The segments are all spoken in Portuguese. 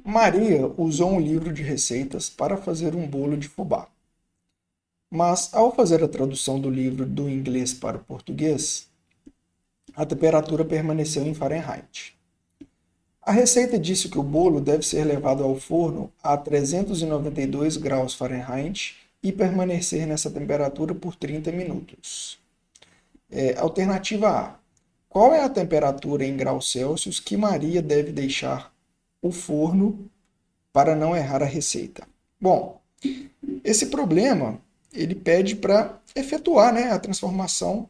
Maria usou um livro de receitas para fazer um bolo de fubá. Mas, ao fazer a tradução do livro do inglês para o português, a temperatura permaneceu em Fahrenheit. A receita disse que o bolo deve ser levado ao forno a 392 graus Fahrenheit e permanecer nessa temperatura por 30 minutos. Alternativa A. Qual é a temperatura em graus Celsius que Maria deve deixar o forno para não errar a receita? Bom, esse problema ele pede para efetuar, né, a transformação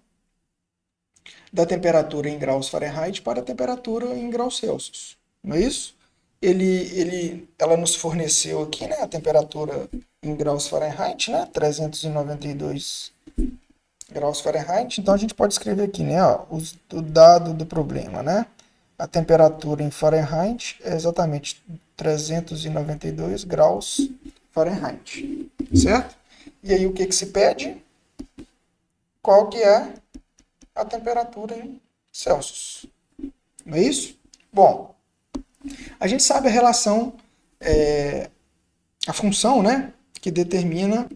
da temperatura em graus Fahrenheit para a temperatura em graus Celsius. Não é isso? Ela nos forneceu aqui, né, a temperatura em graus Fahrenheit, né, 392 graus Fahrenheit. Então a gente pode escrever aqui, né, ó, o dado do problema, né? A temperatura em Fahrenheit é exatamente 392 graus Fahrenheit, certo? E aí o que se pede? Qual que é a temperatura em Celsius? Não é isso? Bom, a gente sabe a relação, a função, né, que determina,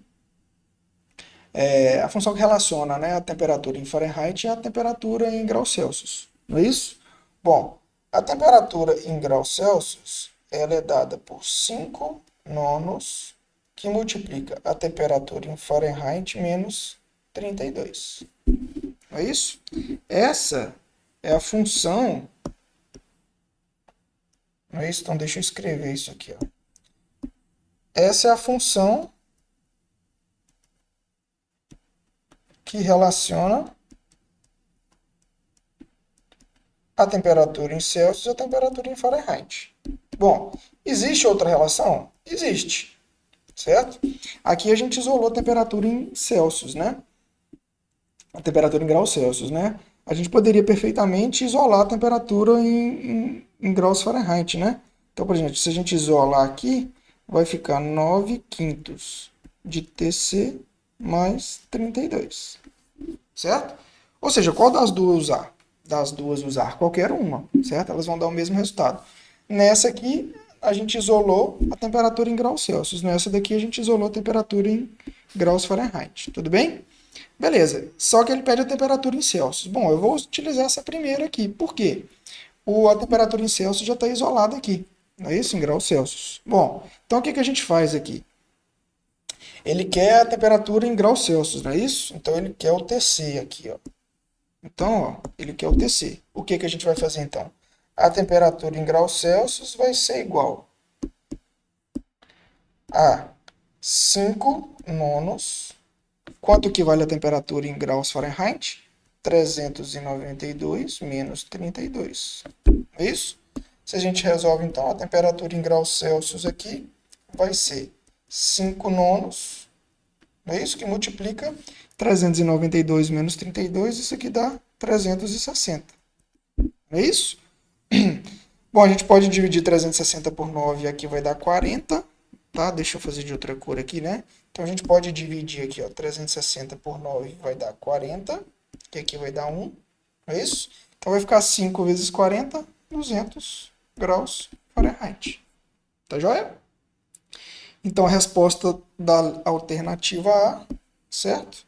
a função que relaciona, né, a temperatura em Fahrenheit e a temperatura em graus Celsius. Não é isso? Bom, a temperatura em graus Celsius ela é dada por 5 nonos, que multiplica a temperatura em Fahrenheit menos 32. Não é isso? Essa é a função. Não é isso? Então deixa eu escrever isso aqui. Ó. Essa é a função que relaciona a temperatura em Celsius e a temperatura em Fahrenheit. Bom, existe outra relação? Existe, certo? Aqui a gente isolou a temperatura em Celsius, né? A temperatura em graus Celsius, né? A gente poderia perfeitamente isolar a temperatura em graus Fahrenheit, né? Então, por exemplo, se a gente isolar aqui, vai ficar 9 quintos de TC mais 32, certo? Ou seja, qual das duas usar? Das duas usar qualquer uma, certo? Elas vão dar o mesmo resultado. Nessa aqui, a gente isolou a temperatura em graus Celsius. Nessa daqui, a gente isolou a temperatura em graus Fahrenheit. Tudo bem? Beleza. Só que ele pede a temperatura em Celsius. Bom, eu vou utilizar essa primeira aqui. Por quê? A temperatura em Celsius já está isolada aqui. Não é isso? Em graus Celsius. Bom, então o que a gente faz aqui? Ele quer a temperatura em graus Celsius, não é isso? Então ele quer o TC aqui, ó. Então, ó, ele quer o TC. O que a gente vai fazer então? A temperatura em graus Celsius vai ser igual a 5 nonos. Quanto que vale a temperatura em graus Fahrenheit? 392 menos 32. É isso? Se a gente resolve, então, a temperatura em graus Celsius aqui vai ser 5 nonos. Não é isso? Que multiplica 392 menos 32, isso aqui dá 360. Não é isso? Bom, a gente pode dividir 360 por 9 e aqui vai dar 40. Tá? Deixa eu fazer de outra cor aqui, né? Então a gente pode dividir aqui, ó, 360 por 9 vai dar 40, que aqui vai dar 1, não é isso? Então vai ficar 5 vezes 40, 200 graus Fahrenheit. Tá joia? Então a resposta da alternativa A, certo?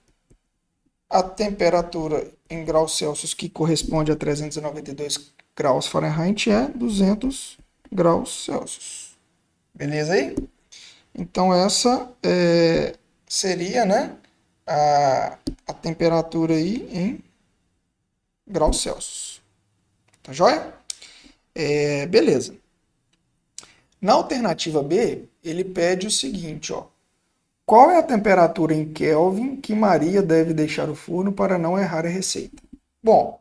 A temperatura em graus Celsius, que corresponde a 392 graus Fahrenheit, é 200 graus Celsius. Beleza aí? Então essa seria, né, a temperatura aí em graus Celsius. Tá joia? Beleza. Na alternativa B, ele pede o seguinte, ó. Qual é a temperatura em Kelvin que Maria deve deixar o forno para não errar a receita? Bom,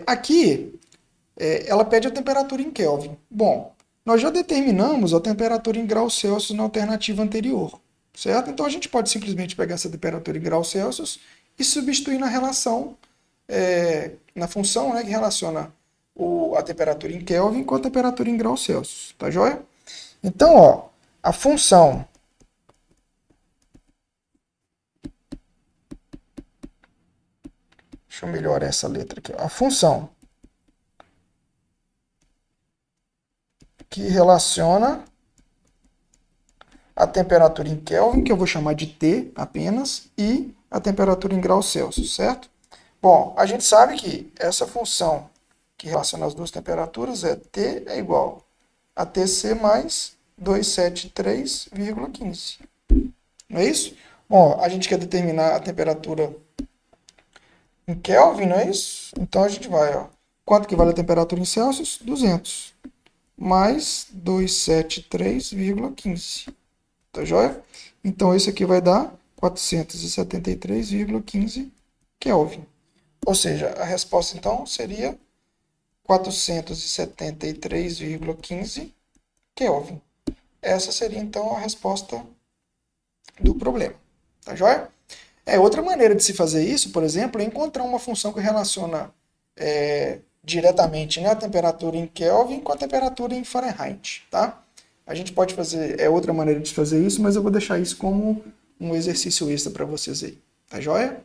aqui ela pede a temperatura em Kelvin. Bom, nós já determinamos a temperatura em graus Celsius na alternativa anterior, certo? Então a gente pode simplesmente pegar essa temperatura em graus Celsius e substituir na relação, na função, né, que relaciona a temperatura em Kelvin com a temperatura em graus Celsius, tá joia? Então, ó, a função deixa eu melhorar essa letra aqui. A função que relaciona a temperatura em Kelvin, que eu vou chamar de T apenas, e a temperatura em graus Celsius, certo? Bom, a gente sabe que essa função que relaciona as duas temperaturas é T é igual a TC mais 273,15. Não é isso? Bom, a gente quer determinar a temperatura em Kelvin, não é isso? Então a gente vai, ó. Quanto que vale a temperatura em Celsius? 200. Mais 273,15. Tá joia? Então esse aqui vai dar 473,15 Kelvin. Ou seja, a resposta então seria 473,15 Kelvin. Essa seria então a resposta do problema. Tá joia? Outra maneira de se fazer isso, por exemplo, é encontrar uma função que relaciona diretamente, né, a temperatura em Kelvin com a temperatura em Fahrenheit, tá? A gente pode fazer, outra maneira de fazer isso, mas eu vou deixar isso como um exercício extra para vocês aí, tá joia?